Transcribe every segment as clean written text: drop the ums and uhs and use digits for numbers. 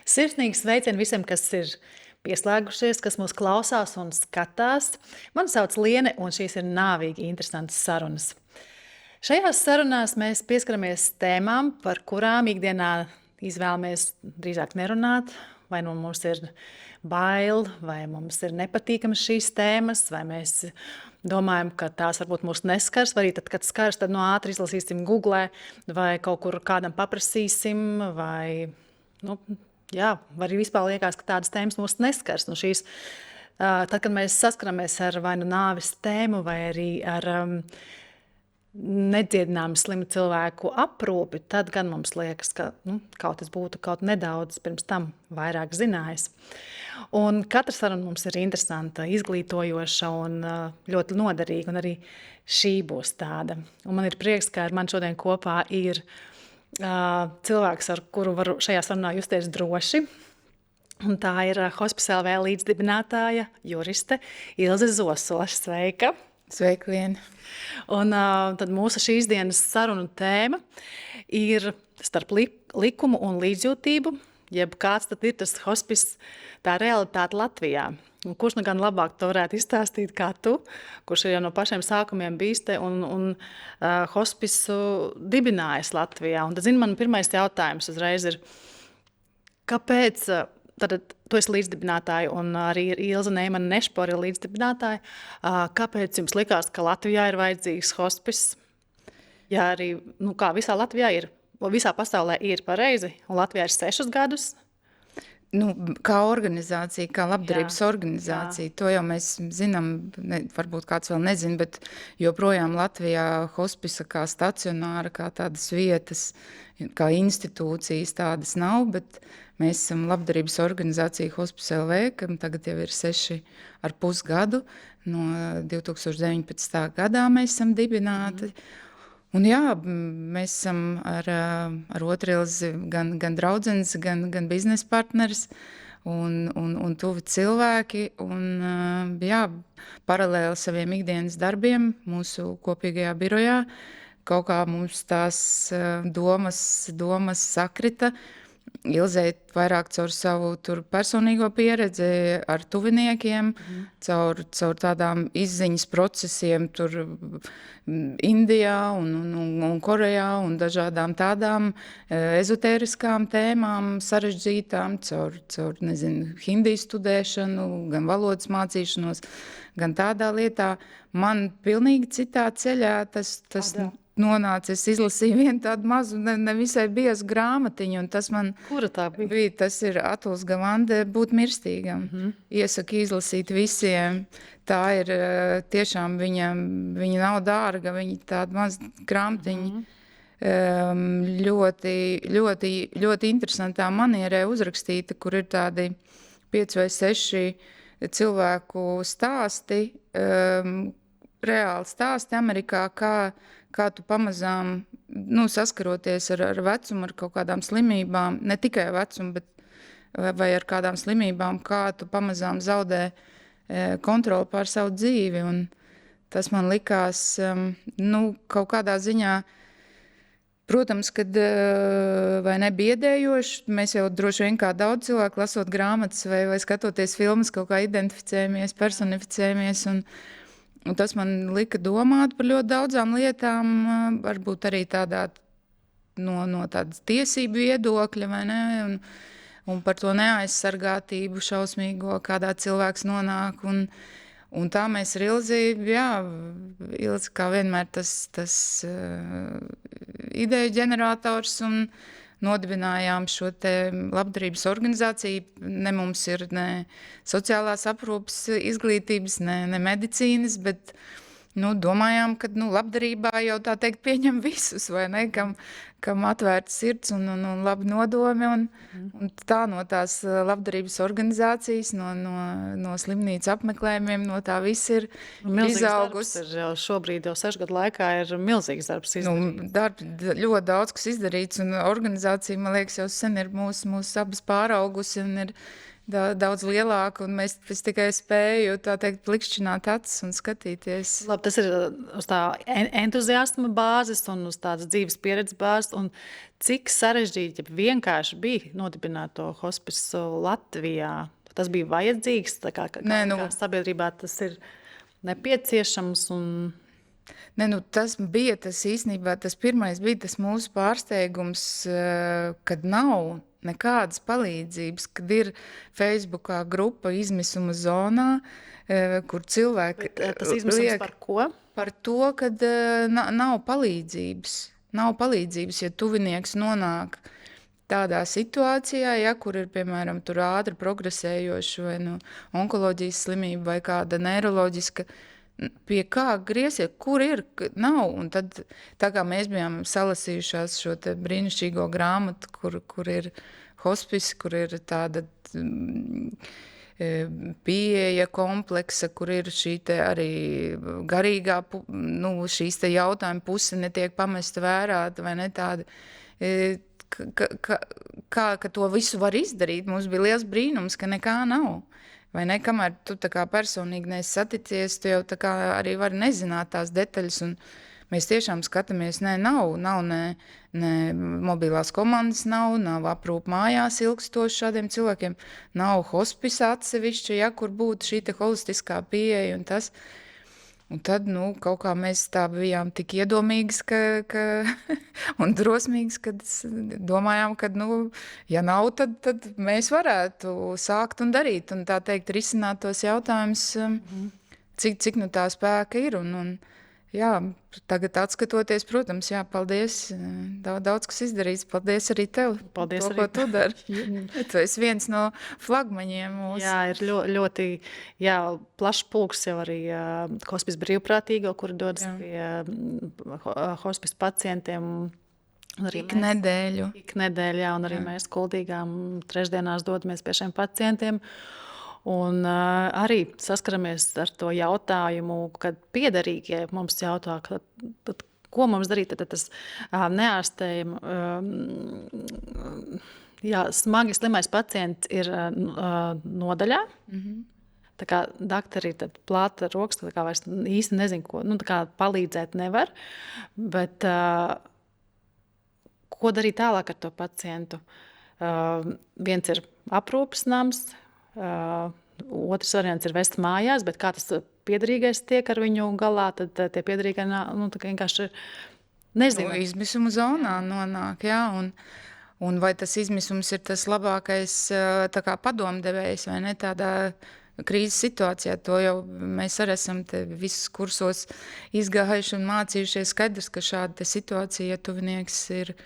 Sirsnīgi sveicieni visiem, kas ir pieslēgušies, kas mūs klausās un skatās. Mani sauc Liene, un šīs ir nāvīgi interesantas sarunas. Šajās sarunās mēs pieskaramies tēmām, par kurām ikdienā izvēlamies drīzāk nerunāt, vai nu mums ir bail, vai mums ir nepatīkamas šīs tēmas, vai mēs domājam, ka tās varbūt mūs neskars, vai arī tad, kad skars, tad no ātri izlasīsim Googlē, vai kaut kur kādam paprasīsim, vai, jā, vai arī vispār liekas, ka tādas tēmas mūs neskars. Tad, kad mēs saskaramies ar vai nu nāves tēmu, vai arī ar nedziedināmu slimu cilvēku aprūpi, tad gan mums liekas, ka kaut kas būtu kaut nedaudz pirms tam vairāk zinājis. Un katra saruna mums ir interesanta, izglītojoša un ļoti noderīga, un arī šī būs tāda. Un man ir prieks, ka ar mani šodien kopā ir cilvēks, ar kuru varu šajā sarunā justies droši. Un tā ir Hospice LV līdzdibinātāja, juriste Ilze Zosoša. Sveika! Sveika, Liene! Un tad mūsu šīs dienas sarunu tēma ir starp likumu un līdzjūtību, jeb kāds tad ir tas hospice, tā realitāte Latvijā. Un kurš nu gan labāk to varētu izstāstīt kā tu, kurš ir jau no pašiem sākumiem bijis te un hospisu dibinājis Latvijā. Un tad, man pirmais jautājums uzreiz ir, kāpēc... Tad tu esi līdzdibinātāja, un arī Ilze Neimane Nešpore ir līdzdibinātāja. Kāpēc jums likās, ka Latvijā ir vajadzīgs hospice? Ja arī, kā visā Latvijā ir, visā pasaulē ir pareizi, un Latvijā ir 6 gadus? Kā organizācija, kā labdarības organizācija, to jau mēs zinām, varbūt kāds vēl nezina, bet joprojām Latvijā hospisa kā stacionāra, kā tādas vietas, kā institūcijas tādas nav, bet mēs esam labdarības organizācija Hospice LV, kam tagad jau ir 6,5 gadu, no 2019. gadā mēs esam dibināti. Un jā, mēs esam ar Otrilzi gan draudzenes, gan biznesa partneris un tuvi cilvēki. Un jā, paralēli saviem ikdienas darbiem mūsu kopīgajā birojā kaut kā mums tās domas sakrita. Ilzei vairāk caur savu personīgo pieredzi ar tuviniekiem, caur tādām izziņas procesiem Indijā un Korejā un dažādām tādām ezotēriskām tēmām, sarežģītām, caur hindi studēšanu, gan valodas mācīšanos, gan tādā lietā. Man pilnīgi citā ceļā tas nonāca, es izlasīju vienu tādu mazu, nevisai biezu grāmatiņu, un tas man... Kura tā bija? Tas ir Atuls Gavande Būt mirstīgam. Iesaku izlasīt visiem. Tā ir tiešām, viņa nav dārga, viņa tāda maza grāmatiņa. Ļoti interesantā manierē uzrakstīta, kur ir tādi 5 vai 6 cilvēku stāsti, reāli stāsti Amerikā, kā tu pamazām saskaroties ar vecumu, ar kaut kādām slimībām, ne tikai vecumu, bet vai ar kādām slimībām, kā tu pamazām zaudē kontroli pār savu dzīvi. Un tas man likās kaut kādā ziņā, protams, kad vai ne biedējoši, mēs jau droši vien kā daudz cilvēku lasot grāmatas vai skatoties filmas, kaut kā identificējamies, personificējamies, un tas man lika domāt par ļoti daudzām lietām, varbūt arī tādā no tādas tiesību viedokļa, vai ne, un par to neaizsargātību šausmīgo, kādā cilvēks nonāk, un tā mēs ar Ilzi, Ilzi kā vienmēr tas ideju ģenerators, un nodibinājām šo te labdarības organizāciju. Ne mums ir ne sociālās aprūpes izglītības, ne medicīnas, bet domājām, ka labdarībā jau tā teikt pieņem visus, vai ne, kam atvērta sirds un labi nodomi, un tā no tās labdarības organizācijas, no slimnīcu apmeklējumiem, no tā viss ir izaugus. Šobrīd jau 6 gadu laikā ir milzīgs darbs izdarīts. Ļoti daudz, kas izdarīts, un organizācija, man liekas, jau sen ir mūs abas pāraugusi un ir daudz lielāka, un es tikai spēju, tā teikt, plikšķināt acis un skatīties. Labi, tas ir uz tā entuziasma bāzes un uz tādas dzīves pieredzes bāzes. Un cik sarežģīti, ja vienkārši bija nodibināt to hospisu Latvijā? Tas bija vajadzīgs, kā sabiedrībā tas ir nepieciešams un... Tas bija īstenībā tas pirmais bija tas mūsu pārsteigums, kad nav nekādas palīdzības, kad ir Facebookā grupa izmisuma zonā, kur cilvēki tas izmisums par ko? Par to, kad nav palīdzības. Nav palīdzības, ja tuvinieks nonāk tādā situācijā, kur ir, piemēram, tur ātri progresējoša vai onkoloģijas slimība vai kāda neiroloģiska, pie kā griezties, kur ir, nav. Un tad, tā kā mēs bijām salasījušās šo te brīnišķīgo grāmatu, kur ir hospice, kur ir tāda pieeja kompleksa, kur ir šī te arī garīgā, šīs te jautājuma puse netiek pamesta vērā, vai ne tāda, ka to visu var izdarīt. Mums bija liels brīnums, ka nekā nav. Vai ne, kamēr tu tā kā personīgi neesi saticies, tu jau tā kā arī vari nezināt tās detaļas, un mēs tiešām skatāmies, nav ne mobilās komandas, nav aprūp mājās ilgstoši šādiem cilvēkiem, nav hospisa atsevišķi, kur būtu šī te holistiskā pieeja un tas. Un tad, kaut kā mēs tā bijām tik iedomīgas un drosmīgas, kad domājām, ka, ja nav, tad mēs varētu sākt un darīt, un tā teikt, risināt tos jautājumus, cik tā spēka ir. Jā, tagad atskatoties, protams, paldies, daudz kas izdarīts, paldies arī tev, paldies to, arī. Ko tu dari. Tu esi viens no flagmaņiem mūsu. Jā, ir ļoti plašs pulks jau arī hospice brīvprātīgo, kuri dodas pie hospice pacientiem. Ik nedēļu, un arī mēs kuldīgām trešdienās dodamies pie šiem pacientiem. Un arī saskaramies ar to jautājumu, kad piederīgie mums jautā, tad, ko mums darīt, tad tas neārstējama, smagi slimais pacients ir nodaļā. Tā kā daktari tad plāta rokas, tā kā vairs īsti nezin, ko, tā kā palīdzēt nevar, bet ko darīt tālāk ar to pacientu? Viens ir aprūpes nams, otrs variants ir vest mājās, bet kā tas piederīgais tiek ar viņu galā, tad tie piederīgie vienkārši nezinu. Izmisuma zonā nonāk, un vai tas izmisums ir tas labākais tā kā padomdevējs vai ne tādā krīzes situācijā, to jau mēs arī esam te visus kursos izgājuši un mācījušies. Skaidrs, ka šāda situācija, ja tuvinieks ir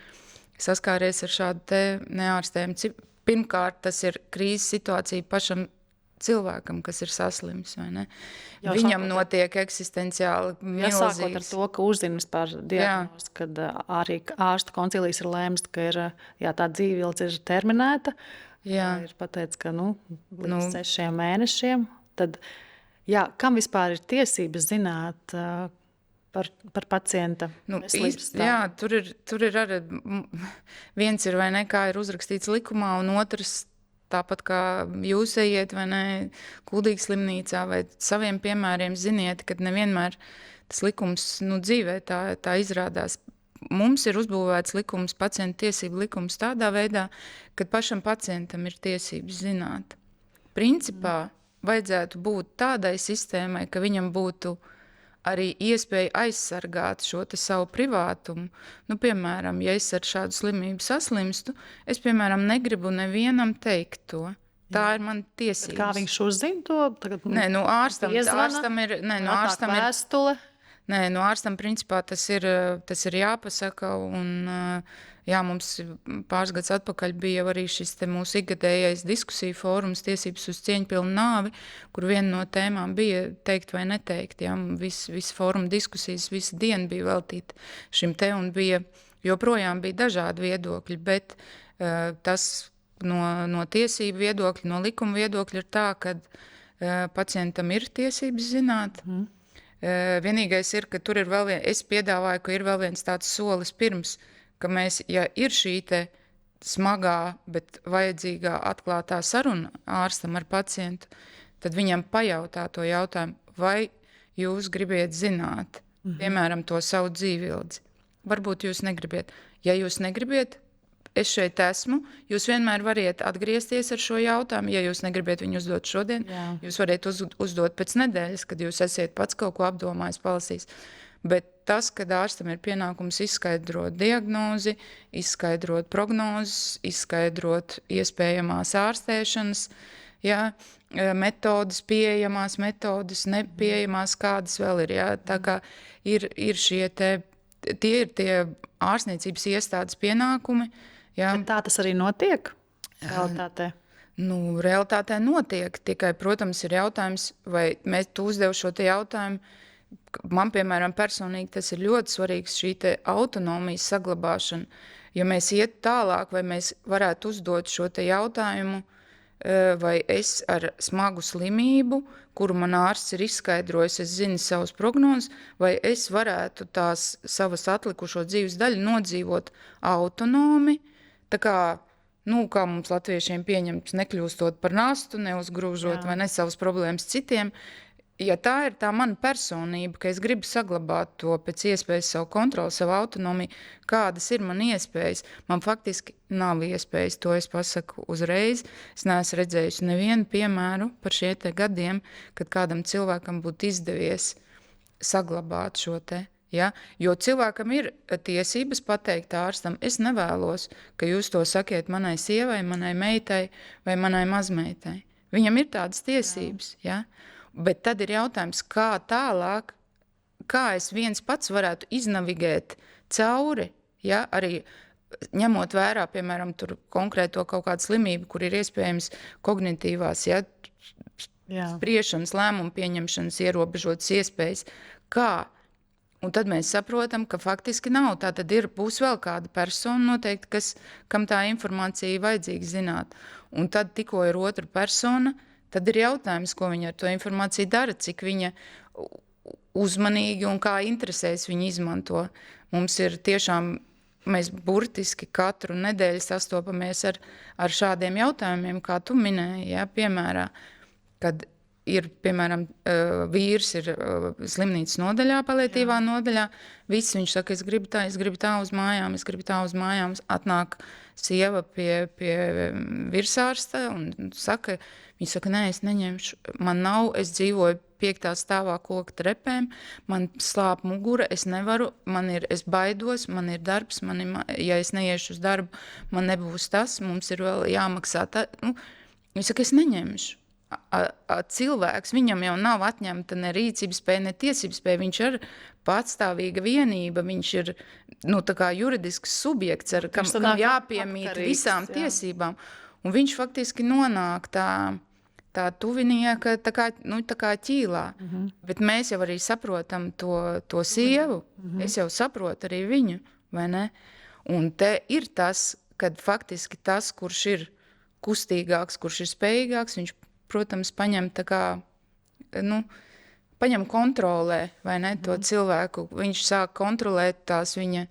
saskāries ar šādu te neārstējumu. Pirmkārt, tas ir krīzes situācija pašam cilvēkam, kas ir saslims, vai ne? Viņam notiek eksistenciāli milzīgs. Sākot ar to, ka uzzina vispār diagnozi, kad arī ārsta koncilijas ir lēmts, ka ir, tā dzīvības ir terminēta. Ir pateicis, ka līdz 6 mēnešiem. Tad, kam vispār ir tiesības zināt par pacienta veselības stāvokli? Tur ir arī viens ir, vai ne, kā ir uzrakstīts likumā, un otrs, tāpat kā jūs ejiet, vai ne, kuldīgas slimnīcā, vai saviem piemēriem ziniet, kad nevienmēr tas likums dzīvē tā izrādās. Mums ir uzbūvēts likums, pacienta tiesību likums tādā veidā, ka pašam pacientam ir tiesības zināt. Principā vajadzētu būt tādai sistēmai, ka viņam būtu arī iespēja aizsargāt šo te savu privātumu. Piemēram, ja es ar šādu slimību saslimstu, es, piemēram, negribu nevienam teikt to. Tā ir mana tiesības. Bet kā viņš uzzina to? Tagad, ārstam ir vēstule. Ārstam principā tas ir jāpasaka, un mums pāris gadus atpakaļ bija arī šis te mūsu ikgadējais diskusiju fórums tiesības uz cieņpilnu nāvi, kur viena no tēmām bija teikt vai neteikt. Visa fóruma diskusijas, visa diena bija veltīta šim te, un joprojām bija dažādi viedokļi, bet tas no tiesību viedokļa, no likuma viedokļa ir tā, ka pacientam ir tiesības zināt. Vienīgais ir, ka tur ir es piedāvāju, ka ir vēl viens tāds solis pirms, ka mēs, ja ir šī te smagā, bet vajadzīgā atklātā saruna ārstam ar pacientu, tad viņam pajautā to jautājumu, vai jūs gribiet zināt, piemēram, to savu dzīvildzi. Varbūt jūs negribiet. Ja jūs negribiet, es šeit esmu, jūs vienmēr variet atgriezties ar šo jautājumu. Ja jūs negribiet viņu uzdot šodien, jūs variet uzdot pēc nedēļas, kad jūs esiet pats kaut ko apdomājis, palasījis. Bet tas, kad ārstam ir pienākums izskaidrot diagnozi, izskaidrot prognozes, izskaidrot iespējamās ārstēšanas, metodas, pieejamās metodas, nepieejamās, kādas vēl ir. Tā kā ir tie ir tie ārstniecības iestādes pienākumi. Bet tā tas arī notiek realitātē? Realitātē notiek, tikai, protams, ir jautājums, vai tu uzdev šo te jautājumu. Man, piemēram, personīgi tas ir ļoti svarīgs, šī te autonomijas saglabāšana. Ja mēs iet tālāk, vai mēs varētu uzdot šo te jautājumu, vai es ar smagu slimību, kuru man ārsts ir izskaidrojis, es zinu savas prognozes, vai es varētu tās savas atlikušo dzīves daļu nodzīvot autonomi, tā kā mums latviešiem pieņemts nekļūstot par nastu, neuzgrūžot vai ne savas problēmas citiem. Ja tā ir tā mana personība, ka es gribu saglabāt to pēc iespējas savu kontroli, savu autonomiju, kādas ir man iespējas, man faktiski nav iespējas, to es pasaku uzreiz. Es neesmu redzējusi nevienu piemēru par šie te gadiem, kad kādam cilvēkam būtu izdevies saglabāt šo te. Jo cilvēkam ir tiesības pateikt ārstam, es nevēlos, ka jūs to sakiet manai sievai, manai meitai vai manai mazmeitai. Viņam ir tādas tiesības, Bet tad ir jautājums, kā tālāk, kā es viens pats varētu iznavigēt cauri, arī ņemot vērā, piemēram, tur konkrēto kaut kādu slimību, kur ir iespējams kognitīvās, spriešanas, lēmumu pieņemšanas ierobežotas iespējas. Kā? Un tad mēs saprotam, ka faktiski nav. Tā tad būs vēl kāda persona noteikti, kam tā informācija vajadzīga zināt. Un tad tikko ir otra persona, tad ir jautājums, ko viņa ar to informāciju dara, cik viņa uzmanīgi un kā interesēs viņa izmanto. Mums ir tiešām, mēs burtiski katru nedēļu sastopamies ar šādiem jautājumiem, kā tu minēji, piemēram, kad ir, piemēram, vīrs ir slimnīcas nodaļā, palietīvā nodaļā, viss viņš saka, es gribu tā uz mājām, atnāk sieva pie virsārsta un saka, viņa saka, nē, es neņemšu, man nav, es dzīvoju 5. stāvā koka trepēm, man slāp mugura, es nevaru, es baidos, man ir darbs, ja es neiešu uz darbu, man nebūs tas, mums ir vēl jāmaksā. Viņa saka, es neņemšu. Cilvēks, viņam jau nav atņemta ne rīcības spēja, ne tiesības spēja, viņš ir patstāvīga vienība, viņš ir tā kā juridisks subjekts, kam jāpiemīt visām tiesībām. Un viņš faktiski nonāk tā tuvinieka tā kā ķīlā. Bet mēs jau arī saprotam to sievu, es jau saprotu arī viņu, vai ne? Un te ir tas, kad faktiski tas, kurš ir kustīgāks, kurš ir spējīgāks, viņš, protams, paņem paņem kontrolē, vai ne, to cilvēku. Viņš sāk kontrolēt tās viņa,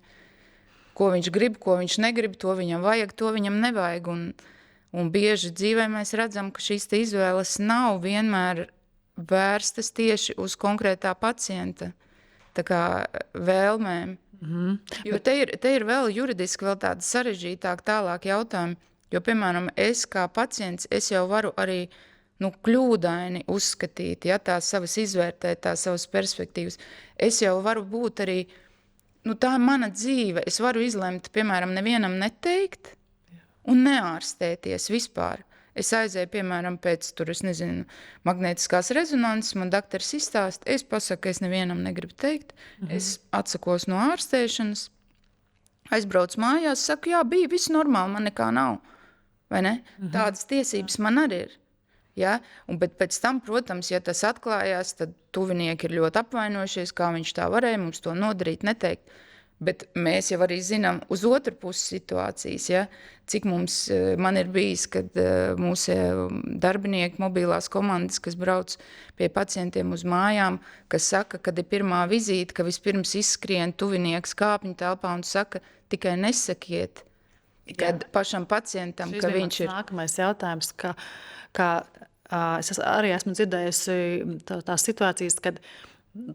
ko viņš grib, ko viņš negrib, to viņam vajag, to viņam nevajag. Un bieži dzīvē mēs redzam, ka šīs izvēles nav vienmēr vērstas tieši uz konkrētā pacienta tā kā vēlmēm. Jo te ir vēl juridiski vēl tāda sarežģītāk tālāk jautājumi. Jo, piemēram, es kā pacients, es jau varu arī kļūdaini uzskatīt, tās savas izvērtēt, tās savas perspektīvas. Es jau varu būt arī, tā ir mana dzīve. Es varu izlemt, piemēram, nevienam neteikt, un neārstēties vispār. Es aizēju, piemēram, pēc magnētiskās rezonanses, man daktars izstāsta, es pasaku, ka es nevienam negribu teikt, es atsakos no ārstēšanas, aizbraucu mājās, saku, bija viss normāli, man nekā nav, vai ne? Tādas tiesības man arī ir. Bet pēc tam, protams, ja tas atklājās, tad tuvinieki ir ļoti apvainojušies, kā viņš tā varēja mums to nodarīt, neteikt. Bet mēs jau arī zinām uz otru pusi situācijas, cik man ir bijis, kad mūsu darbinieki, mobilās komandas, kas brauc pie pacientiem uz mājām, kas saka, kad ir pirmā vizīte, ka vispirms izskrien tuvinieks kāpņu telpā un saka, tikai nesakiet, kad pašam pacientam, ka viņš ir... Nākamais jautājums, es arī esmu dzirdējusi tās situācijas, kad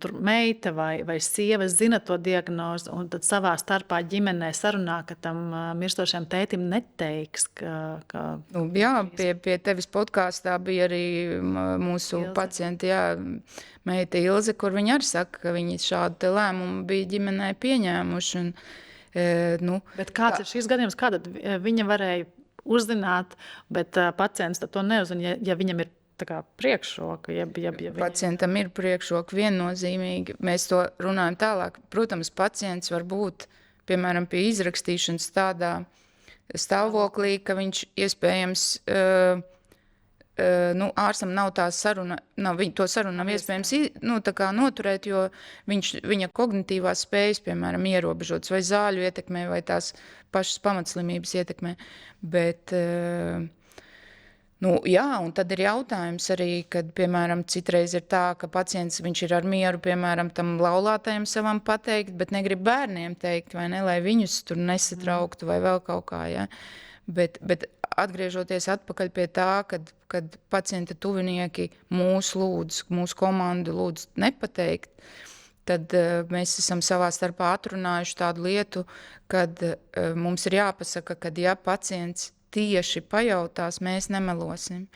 tur meita vai sieva zina to diagnozi, un tad savā starpā ģimenē sarunā, ka tam mirstošajam tētim neteiks. Jā, pie tevis podkāstā bija arī mūsu pacienti, meita Ilze, kur viņa arī saka, ka viņi šādu te lēmumu bija ģimenē pieņēmuši. Bet kāds ir šis gadījums? Kā tad viņa varēja uzzināt, bet pacients to neuzzina, ja viņam ir tā kā priekšroka? Pacientam ir priekšroka viennozīmīgi. Mēs to runājam tālāk. Protams, pacients var būt, piemēram, pie izrakstīšanas tādā stāvoklī, ka viņš iespējams, ārstam nav tā saruna, to sarunu nav iespējams tā kā noturēt, jo viņa kognitīvās spējas, piemēram, ierobežotas vai zāļu ietekmē, vai tās pašas pamatslimības ietekmē. Bet... un tad ir jautājums arī, kad, piemēram, citreiz ir tā, ka pacients, viņš ir ar mieru, piemēram, tam laulātajam savam pateikt, bet negrib bērniem teikt, vai ne, lai viņus tur nesatrauktu vai vēl kaut kā, ja. Bet atgriežoties atpakaļ pie tā, kad pacienta tuvinieki mūsu komandu lūdz nepateikt, tad mēs esam savā starpā atrunājuši tādu lietu, kad mums ir jāpasaka, kad pacients tieši pajautās, mēs nemelosim.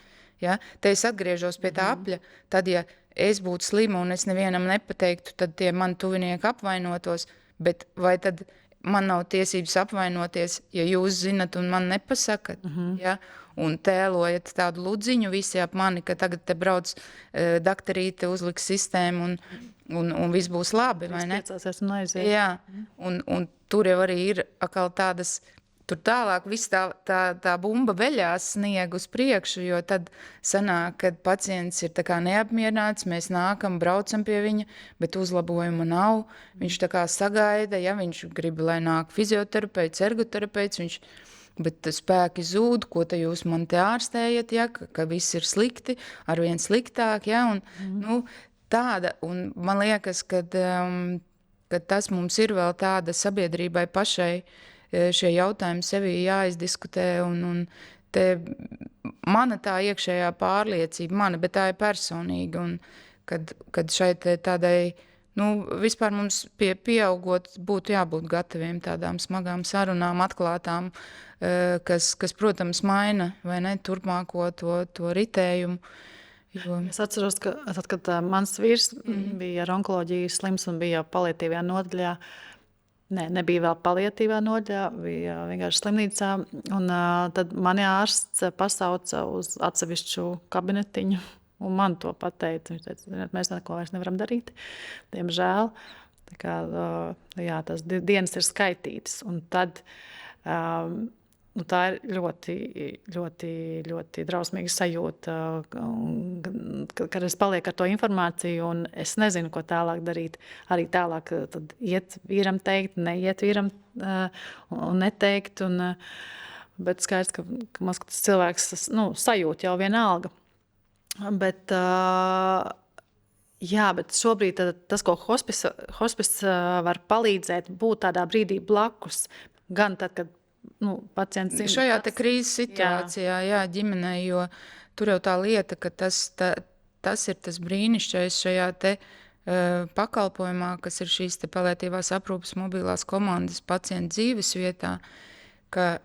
Ja? Te es atgriežos pie tā apļa, tad, ja es būtu slima un es nevienam nepateiktu, tad tie mani tuvinieki apvainotos, bet vai tad man nav tiesības apvainoties, ja jūs zinat un man nepasakat, ja? Un tēlojat tādu ludziņu visi ap mani, ka tagad te brauc daktarīte, uzliks sistēmu un viss būs labi, vai ne? Jā, un tur jau arī ir atkal tādas... Tur tālāk viss tā bumba veļās snieg uz priekšu, jo tad sanāk, kad pacients ir tā kā neapmierināts, mēs nākam, braucam pie viņa, bet uzlabojuma nav. Viņš tā kā sagaida, ja viņš grib, lai nāk fizioterapeits, ergoterapeits, bet spēki zūd, ko te jūs man te ārstējat, ja, ka viss ir slikti, arvien sliktāk, ja, un tāda, un man liekas, kad tas mums ir vēl tāda sabiedrībai pašai, šie jautājumi sevī jāizdiskutē, un te mana tā iekšējā pārliecība, bet tā ir personīga, un kad šai tādai, vispār mums pieaugot būtu jābūt gataviem tādām smagām sarunām, atklātām, kas, protams, maina, vai ne, turpmāko to ritējumu. Jo... Es atceros, ka tad, kad mans vīrs bija ar onkoloģiju slims un bija paliatīvajā nodaļā, nebija vēl paliatīvā nodaļā, bija vienkārši slimnīcā, un tad mani ārsts pasauca uz atsevišķu kabinetiņu, un man to pateica. Viņš teica, mēs neko vairs nevaram darīt, diemžēl. Tā kā, tās dienas ir skaitītas, un tad tā ir ļoti, ļoti, ļoti drausmīga sajūta, kad es palieku ar to informāciju, un es nezinu, ko tālāk darīt. Arī tālāk tad iet vīram teikt, neiet vīram un neteikt, bet skaidrs, ka tas cilvēks sajūt jau vienalga. Bet šobrīd tas, ko hospice var palīdzēt, būt tādā brīdī blakus, gan tad, kad pacients zina. Šajā te krīzes situācijā, ģimenē, jo tur jau tā lieta, ka tas ir tas brīnišķais šajā te pakalpojumā, kas ir šīs te paliatīvās aprūpes mobilās komandas pacienta dzīves vietā, ka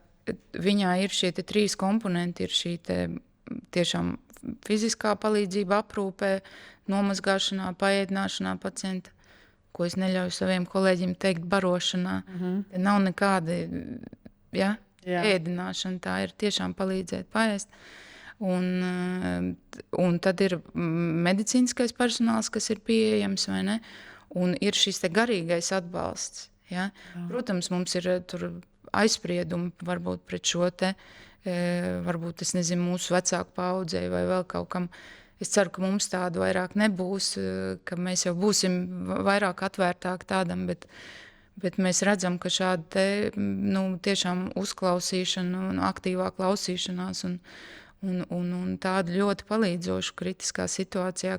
viņā ir šie te 3 komponenti, ir šī te tiešām fiziskā palīdzība aprūpē, nomazgāšanā, paēdināšanā pacienta, ko es neļauju saviem kolēģiem teikt barošanā. Te nav nekāda ēdināšana, tā ir tiešām palīdzēt paēst. Un tad ir medicīniskais personāls, kas ir pieejams, vai ne? Un ir šis te garīgais atbalsts. Ja? Protams, mums ir tur aizspriedumi varbūt pret šo te, varbūt, es nezinu, mūsu vecāku paudzei vai vēl kaut kam. Es ceru, ka mums tādu vairāk nebūs, ka mēs jau būsim vairāk atvērtāki tādam, bet mēs redzam, ka šāda te, tiešām uzklausīšana un aktīvā klausīšanās un tāda ļoti palīdzoša kritiskā situācijā,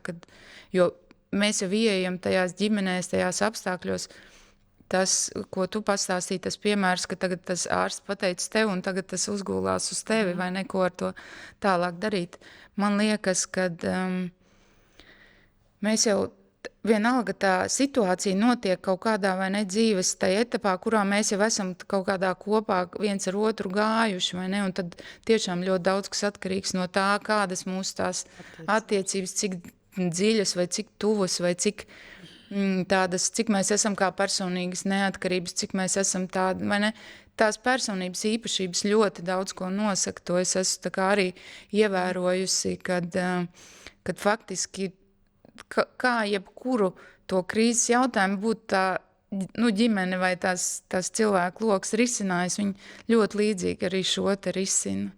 jo mēs jau ieejam tajās ģimenēs, tajās apstākļos, tas, ko tu pastāstīji, tas piemērs, ka tagad tas ārsts pateicis tev un tagad tas uzgulās uz tevi vai neko ar to tālāk darīt. Man liekas, ka mēs jau vienalga tā situācija notiek kaut kādā vai ne dzīves tajā etapā, kurā mēs jau esam kaut kādā kopā viens ar otru gājuši, vai ne? Un tad tiešām ļoti daudz kas atkarīgs no tā, kādas mūsu tās attiecības, cik dziļas vai cik tuvas vai cik tādas, cik mēs esam kā personīgas neatkarības, cik mēs esam tādi, vai ne? Tās personības īpašības ļoti daudz ko nosaka. To es esmu tā kā arī ievērojusi, kad faktiski kā jebkuru to krīzes jautājumu būtu tā ģimene vai tās cilvēku loks risinājis, viņi ļoti līdzīgi arī šo te risina.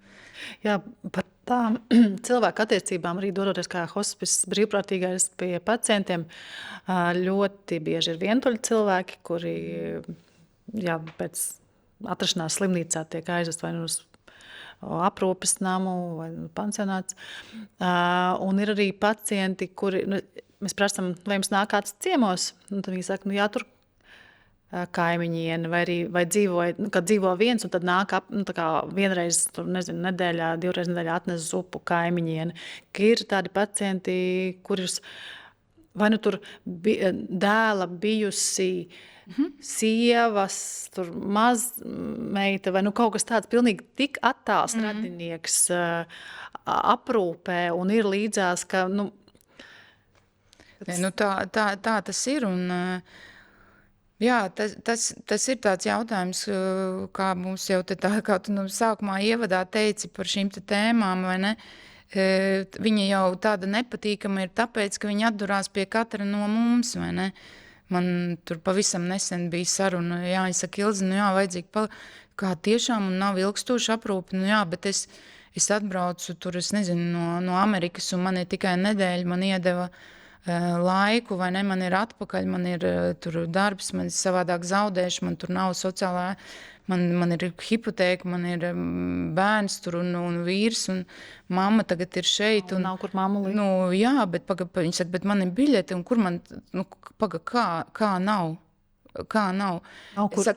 Jā, par tām cilvēku attiecībām arī dodoties kā hospice brīvprātīgais pie pacientiem, ļoti bieži ir vientuļi cilvēki, kuri pēc atrašanās slimnīcā tiek aizvest vai uz aprūpes namu vai pansionāts. Un ir arī pacienti, kuri, mēs prasam, vai jums nāk kāds ciemos, un tad viņi saka, jā, tur kaimiņieni, vai dzīvoja, kad dzīvo viens, un tad nāk tā kā vienreiz, tur, nezinu, nedēļā, divreiz nedēļā atnes zupu kaimiņieni. Ir tādi pacienti, kurus vai nu tur dēla bijusi sievas, tur mazmeita, vai nu kaut kas tāds pilnīgi tik attāls radinieks aprūpē un ir līdzās, ka, tā tas ir, un jā, tas ir tāds jautājums, kā mums jau te tā, kā tu sākumā ievadā teici par šīm te tēmām, vai ne? Viņa jau tāda nepatīkama ir tāpēc, ka viņa atdurās pie katra no mums, vai ne? Man tur pavisam nesen bija saruna, es saku, Ilze, vajadzīgi kā tiešām un nav ilgstoša aprūpe, bet es atbraucu tur, es nezinu, no Amerikas, un man ir tikai nedēļa, man iedeva laiku, vai ne, man ir atpakaļ, man ir tur darbs, man ir savādāk zaudējuši, man tur nav sociālā, man ir hipotēka, man ir bērns tur un vīrs, un mamma tagad ir šeit. Un nav kur mammu likt. Jā, bet viņi saka, bet man ir biļete, un kur man, kā nav? Kā nav?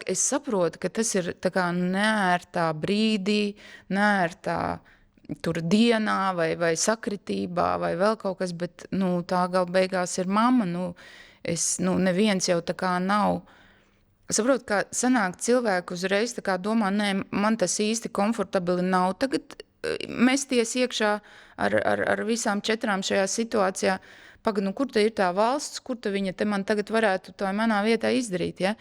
Es saprotu, ka tas ir tā kā neērtā brīdī, neērtā tur dienā vai sakritībā vai vēl kaut kas, bet tā gal beigās ir mamma, neviens jau tā kā nav. Es saprotu, ka sanāk cilvēku uzreiz tā kā domā, nē, man tas īsti komfortabili nav. Tagad mesties iekšā ar visām četrām šajā situācijā. Kur te ir tā valsts, kur te viņa te man tagad varētu to manā vietā izdarīt, ja?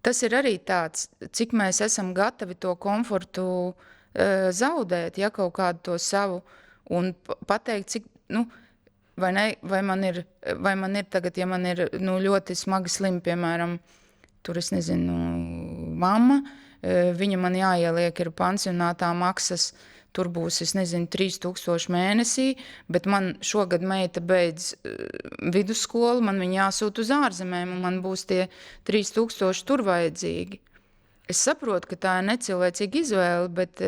Tas ir arī tāds, cik mēs esam gatavi to komfortu zaudēt, ja kaut kādu to savu, un pateikt, cik, vai man ir tagad, ja man ir ļoti smagi slimi, piemēram, tur es nezinu, mamma, viņa man jāieliek ir pansionātā maksas, tur būs, es nezinu, 3000 mēnesī, bet man šogad meita beidz vidusskolu, man viņa jāsūt uz ārzemēm, un man būs tie 3000 tur vajadzīgi. Es saprotu, ka tā ir necilvēcīga izvēle, bet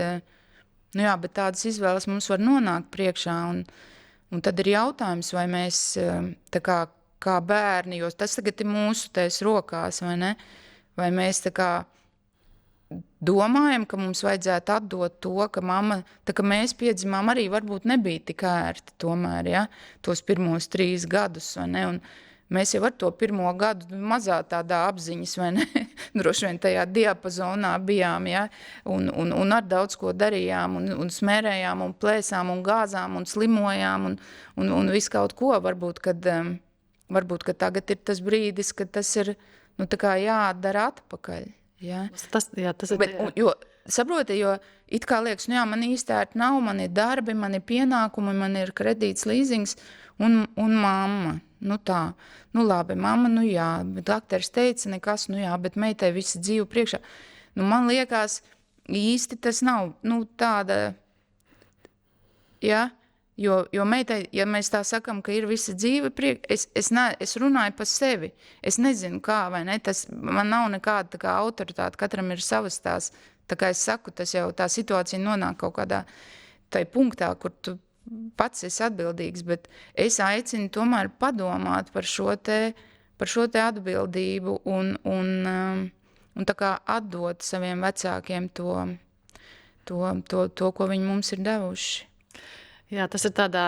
tādas izvēles mums var nonākt priekšā, un tad ir jautājums, vai mēs tā kā bērni, jo tas tagad ir mūsu tais rokās, vai ne? Vai mēs tā kā domājam, ka mums vajadzētu atdot to, ka mamma, tā kā mēs piedzimām, arī varbūt nebija tik ērti tomēr, ja? Tos pirmos 3 gadus, vai ne? Un mēs jau ar to pirmo gadu mazā tādā apziņas, vai ne? Droši vien tajā diapazonā bijām, ja? Un ar daudz ko darījām, un smērējām, un plēsām, un gāzām, un slimojām, un visu kaut ko, varbūt, ka tagad ir tas brīdis, kad tas ir tā kā jādara atpakaļ. Ja? Tas ir. Jo, saproti, jo it kā liekas, man īsti ērti nav, man ir darbi, man ir pienākumi, man ir kredīts, līzings un mamma. Tā, labi, mamma, bet dakteris teica nekas, bet meitai visi dzīve priekšā. Man liekas, īsti tas nav, tāda, ja? Jo meitai, ja mēs tā sakam, ka ir visa dzīve es runāju par sevi. Es nezinu kā, vai ne, man nav nekāda tā kā autoritāte, katram ir savas tās, tā kā es saku, tas jau tā situācija nonāk kaut kādā tai punktā, kur tu pats esi atbildīgs, bet es aicinu tomēr padomāt par šo te par šo te atbildību un tā kā atdot saviem vecākiem to, ko viņi mums ir devuši. Jā, tas ir tādā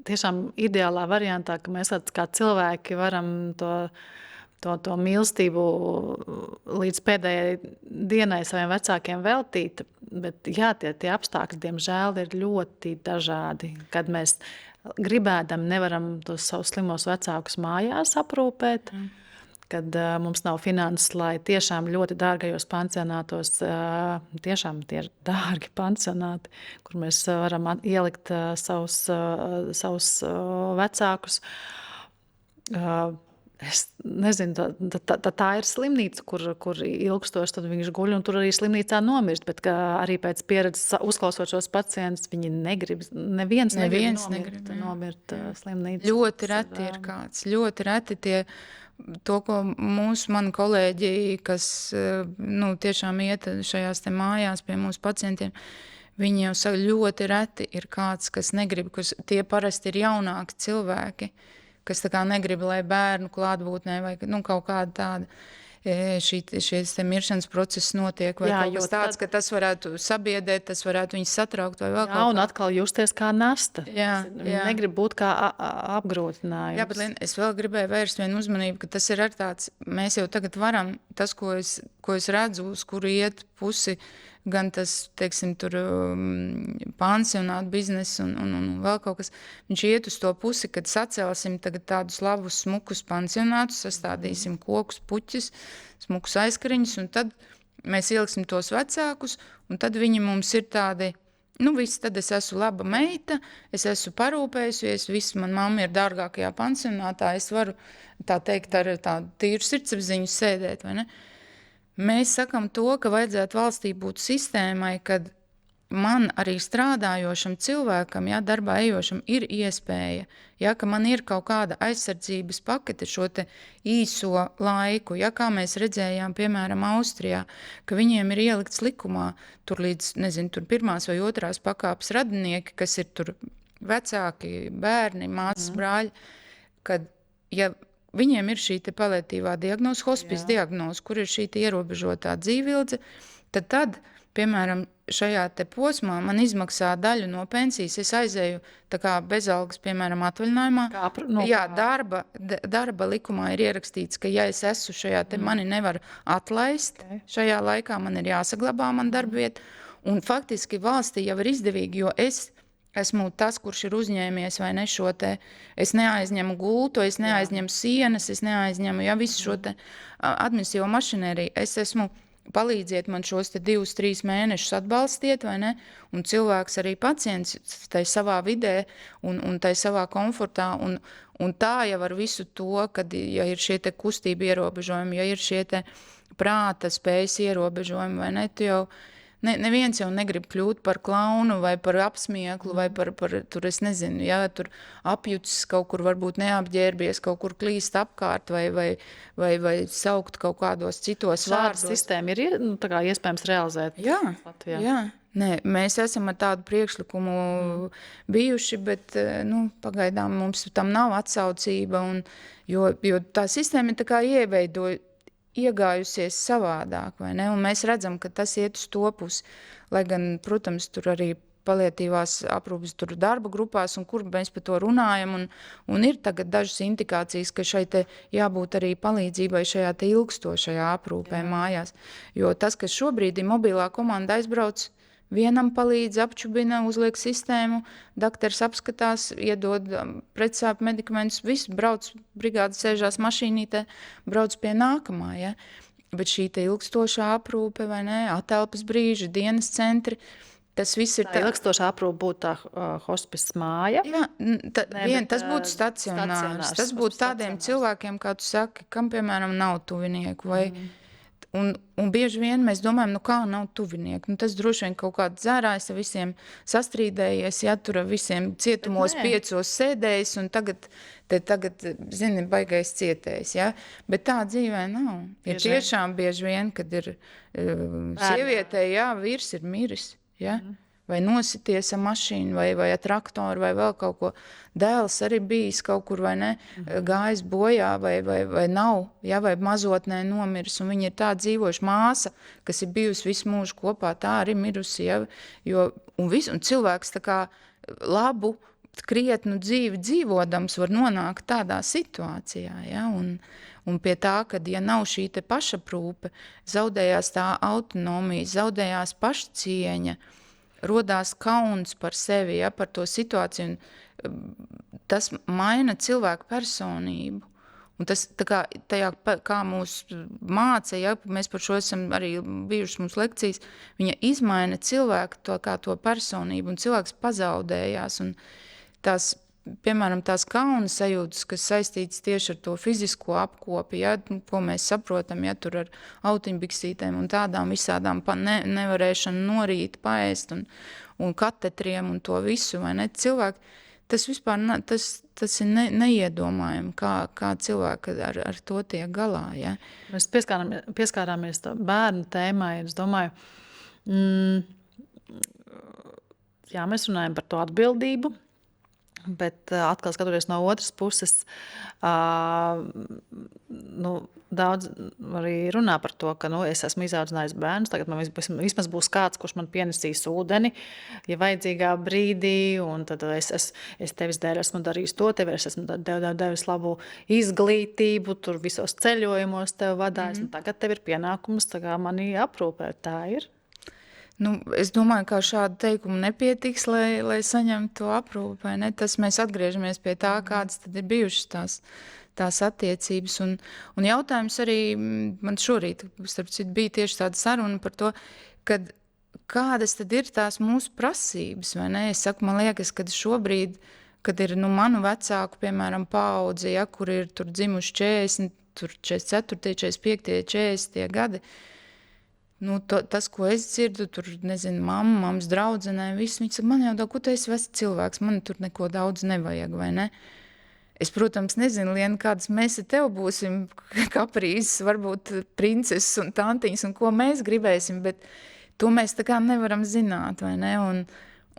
tiešām ideālā variantā, ka mēs kā cilvēki varam to mīlestību līdz pēdējai dienai saviem vecākiem veltīt, bet jā, tie apstākļi, diemžēl, ir ļoti dažādi, kad mēs gribēdam nevaram tos savus slimos vecākus mājās aprūpēt, kad mums nav finanses, lai tiešām ļoti dārgajos pansionātos, tiešām tie ir dārgi pansionāti, kur mēs varam ielikt savus vecākus. Es nezinu, tā ir slimnīca, kur ilgstoši tad viņš guļ, un tur arī slimnīcā nomirst, bet arī pēc pieredzes uzklausot šos pacientus, viņi negrib, neviens negrib nomirt slimnīcā. Ļoti reti ir kāds, ļoti reti to, ko mani kolēģi, kas tiešām iet šajās te mājās pie mūsu pacientiem, viņi jau saka, ļoti reti ir kāds, kas negrib, tie parasti ir jaunāki cilvēki, kas tā kā negrib, lai bērnu klātbūtnē vai kaut kāda tāda šīs miršanas process notiek, vai kaut kas tāds, ka tas varētu sabiedēt, tas varētu viņus satraukt vai vēl kaut kā. Un atkal justies kā nasta. Jā. Negrib būt kā apgrūtinājums. Jā, bet Lina, es vēl gribēju vērst vienu uzmanību, ka tas ir ar tāds, mēs jau tagad varam, tas, ko es redzu, uz kuru iet pusi, gan tas, teiksim, tur pansionātu biznesa un vēl kaut kas, viņš iet uz to pusi, kad sacelsim tagad tādus labus, smukus pansionātus, sastādīsim kokus, puķis, smukus aizkariņus, un tad mēs ieliksim tos vecākus, un tad viņi mums ir tādi, viss, tad es esmu laba meita, es esmu parūpējusies, viss, man mamma ir dārgākajā pansionātā, es varu, tā teikt, ar tādu tīru sirdsapziņu sēdēt, vai ne? Mēs sakam to, ka vajadzētu valstī būt sistēmai, kad man arī strādājošam cilvēkam, darbā ejošam, ir iespēja, ka man ir kaut kāda aizsardzības pakete šo te īso laiku, kā mēs redzējām, piemēram, Austrijā, ka viņiem ir ielikts likumā, tur līdz, tur 1. vai 2. pakāpes radinieki, kas ir tur vecāki, bērni, māsas, brāļi, kad, viņiem ir šī te paliatīvā diagnoze, hospice diagnoze, kur ir šī te ierobežotā dzīvildze, tad, piemēram, šajā te posmā man izmaksā daļu no pensijas, es aizēju tā kā bezalgas, piemēram, atvaļinājumā. Jā, darba likumā ir ierakstīts, ka ja es esmu šajā te, mani nevar atlaist, šajā laikā man ir jāsaglabā man darbvieta, un faktiski valstī jau ir izdevīgi, jo es esmu tas, kurš ir uzņēmies vai ne šo te, es neaizņemu gultu, es neaizņemu sienas, es neaizņemu, visu šo te administratīvo mašinēriju, es esmu, palīdziet man šos te 2-3 mēnešus atbalstiet, vai ne, un cilvēks arī pacients tai savā vidē un tai savā komfortā, un tā jau ar visu to, kad, ir šie te kustība ierobežojumi, ir šie te prāta spējas ierobežojumi, vai ne, tu jau, neviens jau negrib kļūt par klaunu vai par apsmieklu vai par tur es nezinu, tur apjucis kaut kur varbūt neapģērbies, kaut kur klīst apkārt vai saukt kaut kādos citos vārdos. Šāda sistēma ir tā kā iespējams realizēt Latvijā? Jā. Nē, mēs esam ar tādu priekšlikumu bijuši, bet pagaidām mums tam nav atsaucība, jo tā sistēma ir tā kā iegājusies savādāk, vai ne? Un mēs redzam, ka tas iet uz to pusi, lai gan, protams, tur arī paliatīvās aprūpes tur darba grupās, un kur mēs par to runājam, un ir tagad dažas indikācijas, ka šai te jābūt arī palīdzībai šajā te ilgstošajā aprūpē mājās, jo tas, kas šobrīd ir mobilā komanda aizbrauc, vienam palīdz, apčubina, uzliek sistēmu, daktars apskatās, iedod pretsāpju medikamentus, viss brauc, brigāde sēžās mašīnītē, brauc pie nākamā, Bet šī te ilgstošā aprūpe, vai ne, atelpas brīži, dienas centri, tas viss ir tā. Ilgstošā aprūpe būtu tā hospice māja? Jā, tas būtu stacionārs. Tas būtu tādiem cilvēkiem, kā tu saki, kam, piemēram, nav tuvinieku, vai Un bieži vien mēs domājam, kā nav tuvinieku. Tas droši vien kaut kāds dzērājs ar visiem sastrīdējies, tur ar visiem cietumos 5 sēdējis, un tagad zini, baigais cietējs. Bet tā dzīvē nav. Ir tiešām bieži vien, kad ir sievietē, vīrs ir miris. vai nosities ar mašīnu, vai ar traktoru, vai vēl kaut ko. Dēls arī bijis kaut kur, vai ne, gājis bojā, vai nav, ja, vai mazotnē nomiris, un viņi ir tā dzīvojuši. Māsa, kas ir bijusi visu mūžu kopā, tā arī mirusi, ja, un cilvēks tā kā labu, krietnu dzīvi dzīvodams var nonākt tādā situācijā, ja, un pie tā, kad ja nav šī te pašaprūpe, zaudējās tā autonomija, zaudējās pašcieņa, rodās kauns par sevi, ja, par to situāciju, un tas maina cilvēku personību. Un tas, tā kā, tajā, kā mūs māca, ja, mēs par šo esam arī bijušas mums lekcijas, viņa izmaina cilvēku to personību, un cilvēks pazaudējās, un tās, piemēram, tās kauna sajūtas, kas saistītas tieši ar to fizisko apkopi, ja, ko mēs saprotam, ja tur ar autiņbiksītēm un tādām visādām nevarēšanu norīt, paēst un katetriem un to visu, vai ne? Cilvēki, tas vispār, tas ir neiedomājami, kā cilvēki ar to tiek galā, ja. Mēs pieskārāmies to bērnu tēmai, es domāju, jā, mēs runājam par to atbildību, bet atkal skatoties no otras puses, daudz arī runā par to, ka es esmu izaudzinājis bērnus, tagad man vismaz būs kāds, kurš man pienesīs ūdeni, ja vajadzīgā brīdī, un tad es tevis dēļ esmu darījis to, tev esmu devis labu izglītību, tur visos ceļojumos tev vadājis, un tagad tev ir pienākums mani aprūpēt, tā ir. Es domāju, ka šādu teikumu nepietiks, lai saņemtu to aprūpi, vai ne? Tas mēs atgriežamies pie tā, kādas tad ir bijušas tās attiecības. Un jautājums arī, man šorīt, starp citu, bija tieši tāda saruna par to, kad kādas tad ir tās mūsu prasības, vai ne? Es saku, man liekas, ka šobrīd, kad ir manu vecāku, piemēram, paudze, ja, kur ir tur dzimuši 40, tur 44, 45, 40 gadi, tas, ko es dzirdu, tur, nezinu, mammas draudzenē, viss, viņi saka, man jau daudz, ko tu esi vecs cilvēks, man tur neko daudz nevajag, vai ne? Es, protams, nezinu, Liena, kādas mēs ar tev būsim, kaprīzes, varbūt princeses un tantiņas, un ko mēs gribēsim, bet to mēs tā kā nevaram zināt, vai ne?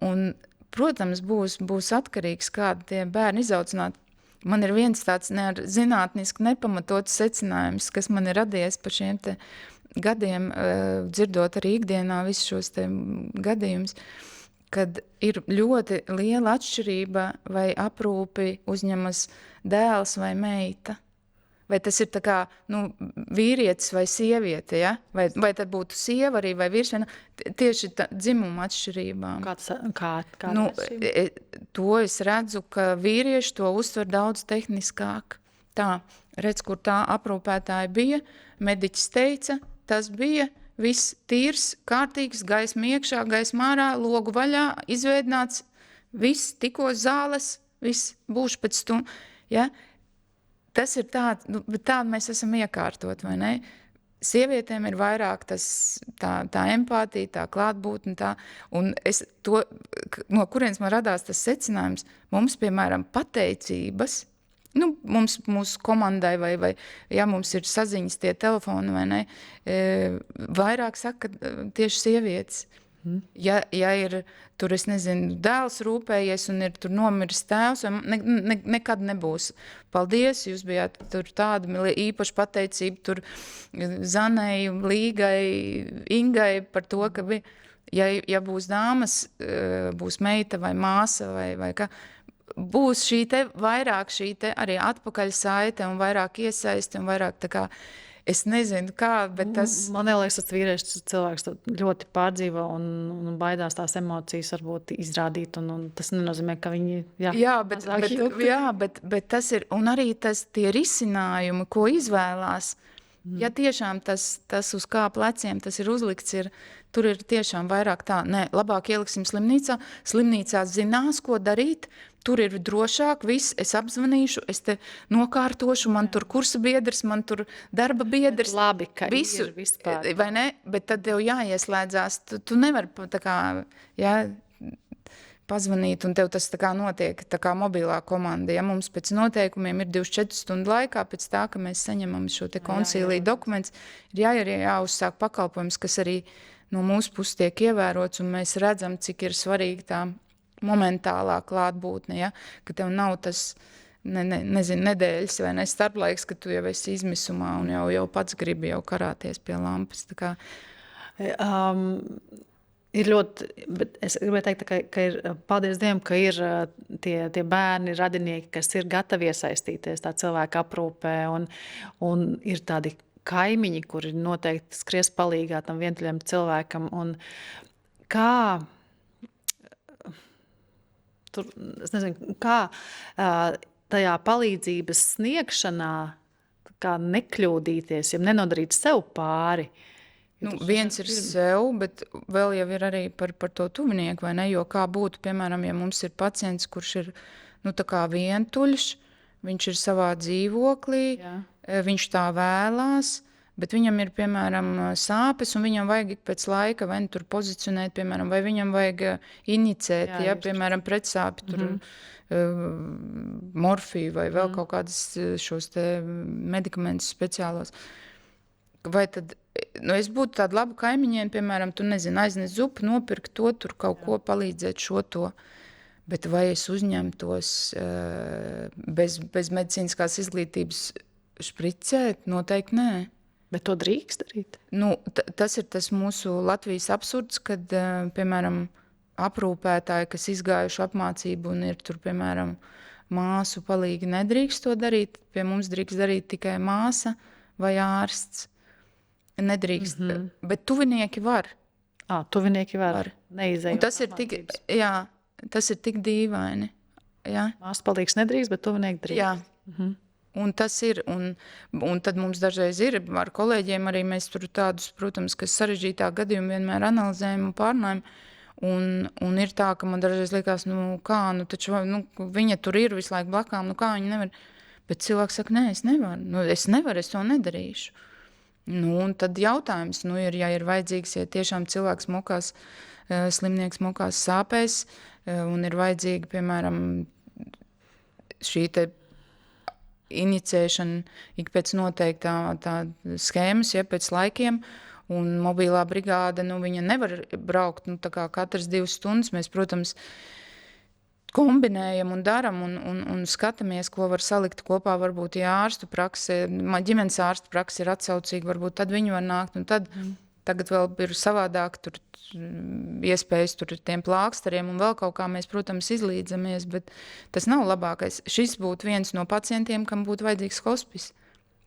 Un protams, būs atkarīgs, kādi tie bērni izaudzināt. Man ir viens tāds zinātniski nepamatots secinājums, kas man ir radies par šiem te gadiem, dzirdot arī ikdienā visus šos te gadījumus, kad ir ļoti liela atšķirība, vai aprūpi uzņemas dēls vai meita. Vai tas ir tā kā, vīrietis vai sieviete, ja? Vai tad būtu sieva arī vai vīrs, tieši dzimuma atšķirībām. To es redzu, ka vīrieši to uztver daudz tehniskāk. Tā, redz, kur tā aprūpētāja bija, mediķis teica, tas bija viss tīrs, kārtīgs, gaisma iekšā, gaisma ārā, logu vaļā, izveidināts, viss, tikko zāles, viss būs pēc stundu. Ja? Tas ir tāds, bet tā mēs esam iekārtot, vai ne? Sievietēm ir vairāk tā empātija, tā klātbūtne, un no kurienes man radās tas secinājums, mums, piemēram, pateicības, mūsu komandai vai ja mums ir saziņas tie telefoni, vai ne, vairāk saka tieši sievietes. Ja ir tur, es nezinu, dēls rūpējies un ir tur nomiris tēvs, nekad nebūs. Paldies, jūs bijāt tur tāda īpaša pateicība tur Zanai, Līgai, Ingai par to, ka bija, ja būs dāmas, būs meita vai māsa vai kā, būs vairāk šī arī atpakaļ saite un vairāk iesaisti un vairāk tā kā, es nezinu kā, bet tas... Man liekas, tas vīrieši cilvēks ļoti pārdzīvo un baidās tās emocijas varbūt izrādīt, un tas nenozīmē, ka viņi... Jā, bet tas ir, un arī tie risinājumi, ko izvēlās, ja tiešām tas uz kā pleciem tas ir uzlikts, tur ir tiešām vairāk labāk ieliksim slimnīcā, slimnīcā zinās, ko darīt, tur ir drošāk, viss, es apzvanīšu, es te nokārtošu, man tur kursa biedrs, man tur darba biedrs. Labi, ka visu, ir vispār. Vai ne? Bet tad tev jāieslēdzās, tu nevari tā kā, pazvanīt, un tev tas tā kā notiek, tā kā mobilā komanda. Ja mums pēc noteikumiem ir 24 stundu laikā, pēc tā, ka mēs saņemam šo te koncīliju dokumentus, ir jāuzsāk pakalpojums, kas arī no mūsu puses tiek ievērots, un mēs redzam, cik ir svarīga tā momentālā klātbūtne, ja? Ka tev nav tas, nezinu, nedēļas vai ne starplaiks, ka tu jau esi izmisumā un jau pats gribi jau karāties pie lampas. Tā kā... Ir ļoti, bet es gribēju teikt, ka ir, paldies Dievam, ka ir tie bērni, radinieki, kas ir gatavi iesaistīties tā cilvēka aprūpē, un ir tādi kaimiņi, kuri noteikti skries palīgā tam vientuļam cilvēkam. Un kā, es nezinu, kā tajā palīdzības sniegšanā kā nekļūdīties, ja nenodarīt sev pāri. Viens ir sev, bet vēl jau ir arī par to tuvinieku, vai ne? Jo kā būtu, piemēram, ja mums ir pacients, kurš ir tā kā vientuļš, viņš ir savā dzīvoklī, viņš tā vēlās, bet viņam ir, piemēram, sāpes, un viņam vajag pēc laika vai tur pozicionēt, piemēram, vai viņam vajag inicēt, piemēram, pretsāpi, tur morfiju vai vēl kaut kādas šos te medikamentus speciālos. Vai tad, es būtu tāda laba kaimiņiem, piemēram, tu nezini, aiznes zupu, nopirkt to, tur kaut ko palīdzēt šo to, bet vai es uzņemtos bez medicīniskās izglītības špricēt? Noteikti nē. Bet to drīkst darīt? Tas ir tas mūsu Latvijas absurds, kad, piemēram, aprūpētāji, kas izgājuši apmācību un ir tur, piemēram, māsu palīgi nedrīkst to darīt, pie mums drīkst darīt tikai māsa vai ārsts. Nedrīkst, bet tuvinieki var. Tuvinieki var. Neizējot. Tas ir tik dīvaini. Jā. Māsu palīgs nedrīkst, bet tuvinieki drīkst. Jā. Un tas ir, un tad mums dažreiz ir, ar kolēģiem arī mēs tur tādus, protams, kas sarežģītā gadījumu vienmēr analizējam un pārnājam, un ir tā, ka man dažreiz liekas, taču viņa tur ir visu laiku blakām, kā viņa nevar, bet cilvēks saka, nē, es nevaru, es to nedarīšu. Un tad jautājums, ja ir vajadzīgs, ja tiešām cilvēks mokās, slimnieks mokās sāpēs, un ir vajadzīga, piemēram, šī te inicēšana ik pēc noteiktā tā schēmas, pēc laikiem, un mobilā brigāde, viņa nevar braukt, tā kā katras 2 stundas, mēs, protams, kombinējam un daram un skatāmies, ko var salikt kopā, varbūt, ja ārstu prakse, ģimenes ārstu prakse ir atsaucīga, varbūt tad viņi var nākt, un tad tagad vēl ir savādāk, tur iespējas tur tiem plāksteriem un vēl kaut kā mēs, protams, izlīdzamies, bet tas nav labākais. Šis būtu viens no pacientiem, kam būtu vajadzīgs hospis,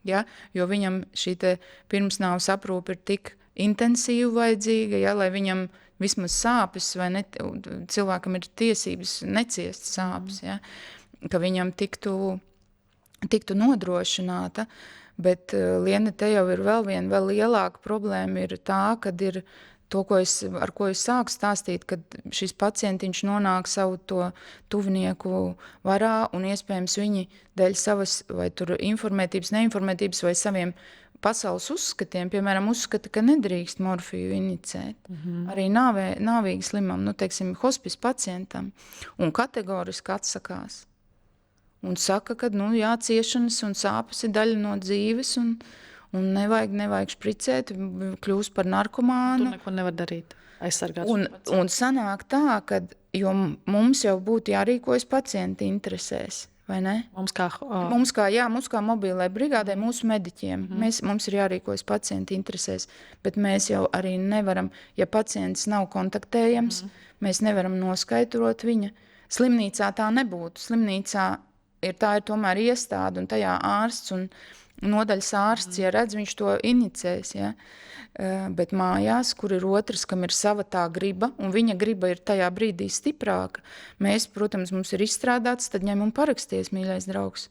ja? Jo viņam šī te pirmsnāvas aprūpe ir tik intensīvi vajadzīga, lai viņam vismaz sāpes, vai ne, cilvēkam ir tiesības neciest sāpes, ka viņam tiktu nodrošināta, bet Liene, te jau ir vēl lielāka problēma ir tā, kad ir to, ar ko es sāku stāstīt, kad šis pacientiņš nonāk savu to tuvinieku varā un iespējams viņi dēļ savas vai tur informētības, neinformētības vai saviem pasaules uzskatiem, piemēram, uzskata, ka nedrīkst morfiju inicēt. Arī nāvīgi slimam, teiksim, hospis pacientam, un kategoriski atsakās. Un saka, ka, ciešanas un sāpes ir daļa no dzīves, un nevajag špricēt, kļūst par narkomānu. Tu neko nevar darīt, aizsargāt. Un sanāk tā, ka, jo mums jau būtu jārīkojas pacienti interesēs. Vai ne? Mums kā mobilai brigādē, mūsu mediķiem, mums ir jārīkojas pacienti interesēs, bet mēs jau arī nevaram, ja pacients nav kontaktējams, mēs nevaram noskaidrot viņa. Slimnīcā tā nebūtu. Slimnīcā ir tomēr iestāde un tajā ārsts un nodaļas ārsts, ja redz, viņš to inicēs, bet mājās, kur ir otrs, kam ir sava tā griba, un viņa griba ir tajā brīdī stiprāka, mēs, protams, mums ir izstrādāts, tad ņem un paraksties, mīļais draugs,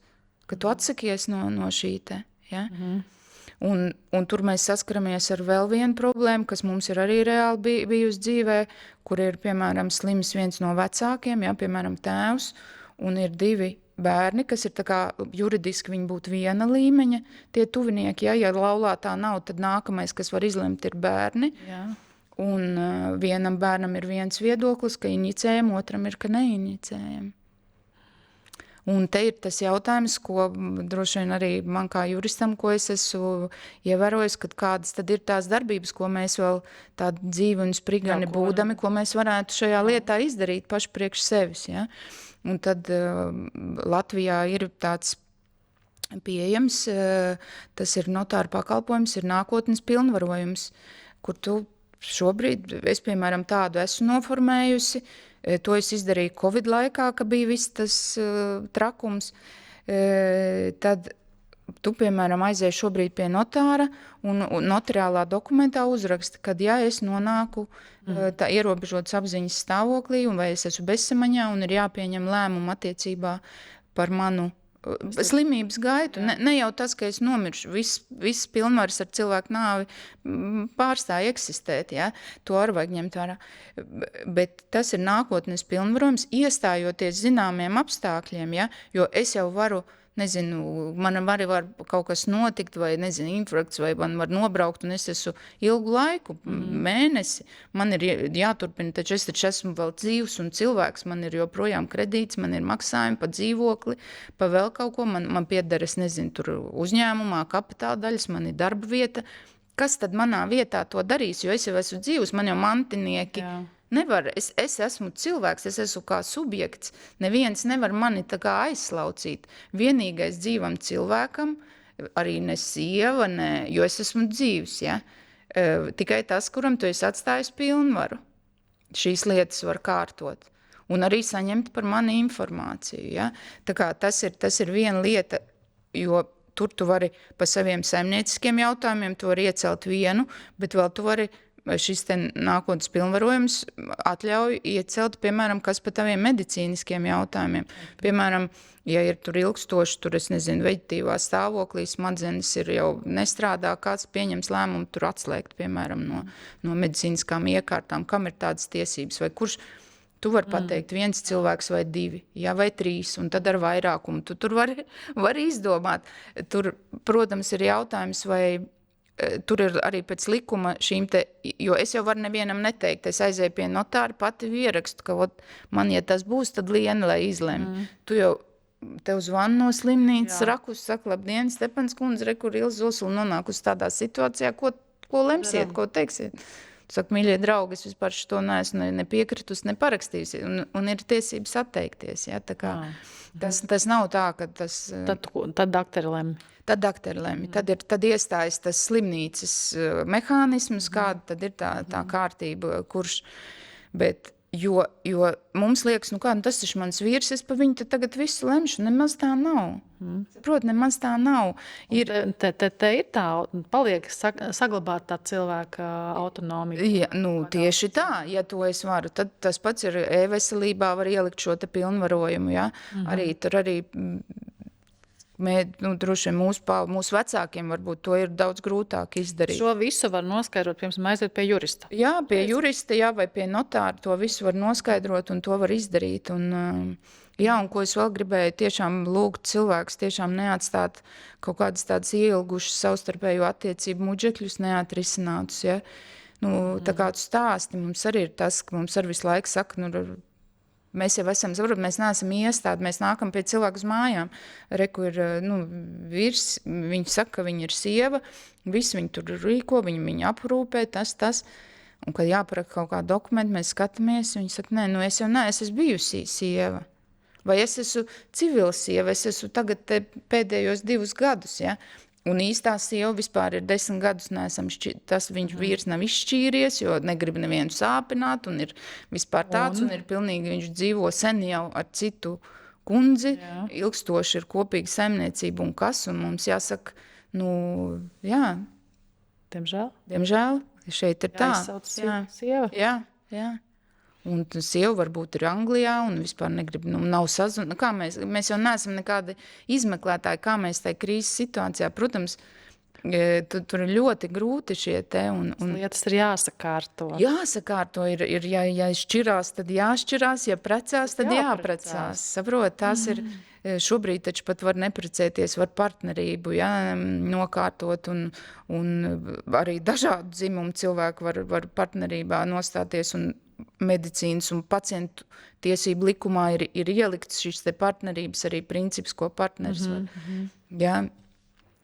ka tu atsakies no šī te, Un tur mēs saskaramies ar vēl vienu problēmu, kas mums ir arī reāli bijusi dzīvē, kur ir, piemēram, slims viens no vecākiem, piemēram, tēvs, un ir 2 bērni, kas ir tā kā juridiski viņi būtu viena līmeņa, tie tuvinieki, ja laulātā nav, tad nākamais, kas var izlemt, ir bērni. Jā. Un vienam bērnam ir viens viedoklis, ka inicējam, otram ir, ka neinicējam. Un te ir tas jautājums, ko droši vien arī man kā juristam, ko es esmu ievērojis, kad kādas tad ir tās darbības, ko mēs vēl tādi dzīvi un sprigani būdami, ko mēs varētu šajā lietā izdarīt paši priekš sevis. Ja? Un tad Latvijā ir tāds pieejams, tas ir notāra pakalpojums, ir nākotnes pilnvarojums, kur tu šobrīd, es piemēram tādu esmu noformējusi, to es izdarīju Covid laikā, ka bija viss tas trakums, tad tu, piemēram, aizēji šobrīd pie notāra un notariālā dokumentā uzraksti, kad ja es nonāku tā ierobežotas apziņas stāvoklī un vai es esmu bezsamaņā un ir jāpieņem lēmumu attiecībā par manu slimības gaitu. Ne jau tas, ka es nomiršu, viss pilnvaras ar cilvēku nāvi pārstāja eksistēt, ja? To arī vajag ņemt vērā. Bet tas ir nākotnes pilnvarojums, iestājoties zināmiem apstākļiem, ja? Jo es jau varu, nezinu, man arī var kaut kas notikt, vai, nezinu, infarkts, vai man var nobraukt, un es esmu ilgu laiku, mēnesi, man ir jāturpina, taču es esmu vēl dzīvs un cilvēks, man ir joprojām kredīts, man ir maksājumi pa dzīvokli, pa vēl kaut ko, man pieder, es nezinu, tur uzņēmumā, kapitāla daļas, man ir darba vieta. Kas tad manā vietā to darīs, jo es jau esmu dzīvs, man jau mantinieki nevar, es esmu cilvēks, es esmu kā subjekts, neviens nevar mani tā kā aizslaucīt. Vienīgais dzīvam cilvēkam, arī ne sieva, jo es esmu dzīvs, ja? Tikai tas, kuram tu esi atstājis pilnvaru. Šīs lietas var kārtot. Un arī saņemt par mani informāciju, ja? Tā kā tas ir viena lieta, jo tur tu vari pa saviem saimnieciskiem jautājumiem, tu vari iecelt vienu, bet vēl tu vari šis te nākotnes pilnvarojums atļauj iecelt, piemēram, kas pa taviem medicīniskiem jautājumiem. Piemēram, ja ir tur ilgstoši, tur es nezinu, veģetīvā stāvoklī, smadzenes ir jau nestrādā, kāds pieņems lēmumu tur atslēgt, piemēram, no medicīniskām iekārtām, kam ir tādas tiesības, vai kurš tu vari pateikt viens cilvēks vai divi, ja, vai trīs, un tad ar vairākumu. Tu tur vari izdomāt. Tur, protams, ir jautājums, vai tur ir arī pēc likuma šīm te, jo es jau varu nevienam neteikt, es aizēju pie notāra, pati ierakstu, ka man, ja tas būs, tad Liena, lai izlem. Tu jau tev zvan no slimnīcas, rakus, saka, labdien, Stepans kundze, kur Ilza Zosula nonāk uz tādā situācijā, ko lemsiet, ko teiksiet? Tu saka, mīļie draugi, es vispār šo neesmu ne piekritus, ne parakstījusi, un ir tiesības atteikties, ja, tā kā tas nav tā, ka tas... Tad dakteri lemj. Tad dakteri lemj. Tad iestājas tas slimnīcas mehānisms, kāda tad ir tā kārtība, kurš, bet, jo mums liekas, tas ir mans vīrs, es pa viņu tad tagad visu lemšu, nemaz tā nav. Protams, nemaz tā nav. Te ir tā, paliek saglabāt tā cilvēka autonomiju. Ja, tieši tā, ja to es varu, tad tas pats ir e-veselībā var ielikt šo te pilnvarojumu, ja? Arī tur arī... droši vien mūsu vecākiem varbūt to ir daudz grūtāk izdarīt. Šo visu var noskaidrot, pirms aiziet pie jurista. Jā, pie jurista, jā, vai pie notāra to visu var noskaidrot un to var izdarīt. Un ko es vēl gribēju tiešām lūgt cilvēkus tiešām neatstāt kaut kādas tādas ielgušas savstarpējo attiecību muģekļus neatrisinātus, ja. Tā kā tu stāsti, mums arī ir tas, ka mums arī visu laiku saka, mēs jau esam, mēs neesam iestādi, mēs nākam pie cilvēku uz mājām. Reku ir vīrs, viņi saka, ka viņa ir sieva, visi viņi tur rīko, viņi aprūpē, tas. Un, kad jāparaka kaut kādu dokumentu, mēs skatāmies, viņi saka, nē, es jau es esmu bijusī sieva. Vai es esmu civila sieva, es esmu tagad pēdējos 2 gadus, ja? Un īstā sieva vispār ir 10 gadus, tas viņš vīrs nav izšķīries, jo negrib nevienu sāpināt, un ir vispār tāds, un ir pilnīgi, viņš dzīvo sen jau ar citu kundzi, ilgstoši ir kopīga saimniecība un kas, un mums jāsaka, Diemžēl, šeit ir tā. Jāizsauc sieva. Jā. Un sieva varbūt ir Anglijā un vispār negrib, nav sazuna. Kā mēs jau neesam nekādi izmeklētāji, kā mēs tajā krīzes situācijā, protams, tur ir ļoti grūti šie te. Lietas ir jāsakārto. Jāsakārto, ja šķirās, tad jāšķirās, ja precās, tad jāprecās. Saprot, tās ir, šobrīd taču pat var neprecēties, var partnerību, nokārtot un arī dažādu dzimumu cilvēku var partnerībā nostāties un medicīnas un pacientu tiesību likumā ir ielikts šis te partnerības arī princips, ko partneris var. Jā.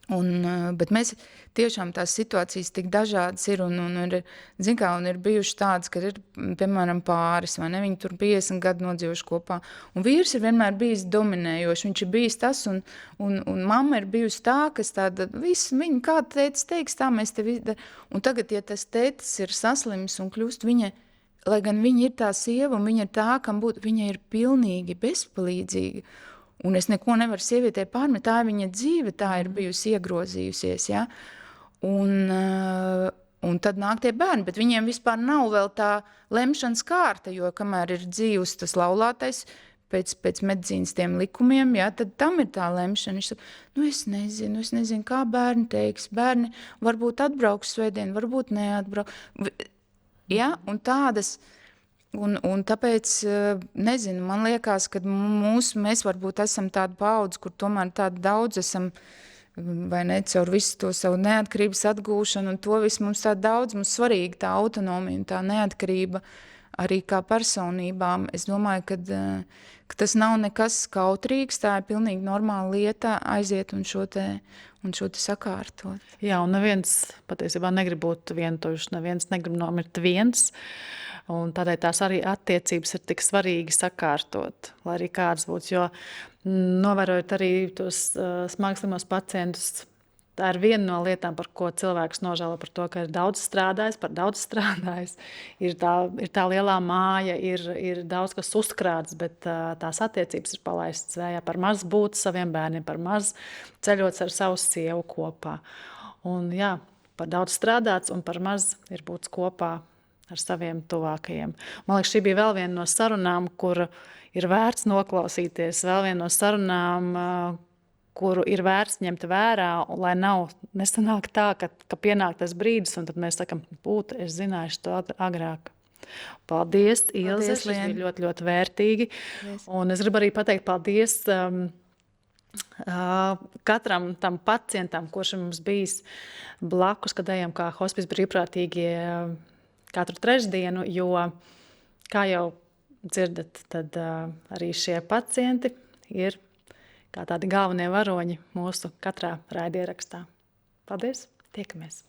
Bet mēs tiešām tās situācijas tik dažādas ir un ir bijuši tādas, ka ir, piemēram, pāris, vai ne, viņi tur 50 gadu nodzīvojuši kopā, un vīrs ir vienmēr bijis dominējošs, viņš ir bijis tas, un mamma ir bijusi tā, kas tāda, viņa kā tētis teiks, tā mēs tevi, un tagad, ja tas tētis ir saslims un kļūst viņa, lai gan viņa ir tā sieva, un viņa ir tā, kam būtu, viņa ir pilnīgi bezpalīdzīga, un es neko nevaru sievietē pārmet, tā ir viņa dzīve, tā ir bijusi iegrozījusies, ja? Un tad nāk tie bērni, bet viņiem vispār nav vēl tā lemšanas kārta, jo kamēr ir dzīvs tas laulātais pēc medicīnas tiem likumiem, ja, tad tam ir tā lemšana. Viņš saka, es nezinu, kā bērni teiks, bērni varbūt atbrauks svētdien, varbūt neatbrauks, ja, un tādas. Un tāpēc, nezinu, man liekas, ka mēs varbūt esam tāda paudze, kur tomēr tāda daudz esam, vai ne, caur visu to savu neatkarības atgūšanu, un to visu mums tā daudz, mums svarīga tā autonomija un tā neatkarība arī kā personībām. Es domāju, ka tas nav nekas kautrīgs, tā ir pilnīgi normāla lieta aiziet un šo te sakārtot. Jā, un neviens patiesībā negrib būt vientuļš, neviens negrib nomirt viens. Un tādēļ tās arī attiecības ir tik svarīgi sakārtot, lai arī kāds būtu. Jo novērojot arī tos smagslimos pacientus, tā ir viena no lietām, par ko cilvēks nožēlo par to, ka ir daudz strādājis, ir tā lielā māja, ir daudz kas uzkrāts, bet tās attiecības ir palaistas vējā, par maz būt saviem bērniem, par maz ceļot ar savu sievu kopā. Un jā, par daudz strādāts un par maz ir būts kopā ar saviem tuvākajiem. Man liekas, šī bija vēl viena no sarunām, kur ir vērts noklausīties, vēl viena no sarunām, kuru ir vērts ņemt vērā, lai nesanāk tā, ka pienāk tas brīdis, un tad mēs sakam, es zināšu to agrāk. Paldies, Ilze, šis bija ļoti, ļoti vērtīgi. Yes. Un es gribu arī pateikt paldies katram tam pacientam, kurš mums bijis blakus, kad ejam kā hospice brīvprātīgie katru trešdienu, jo, kā jau dzirdat, tad arī šie pacienti ir kā tādi galvenie varoņi mūsu katrā raidierakstā. Paldies, tiekamies!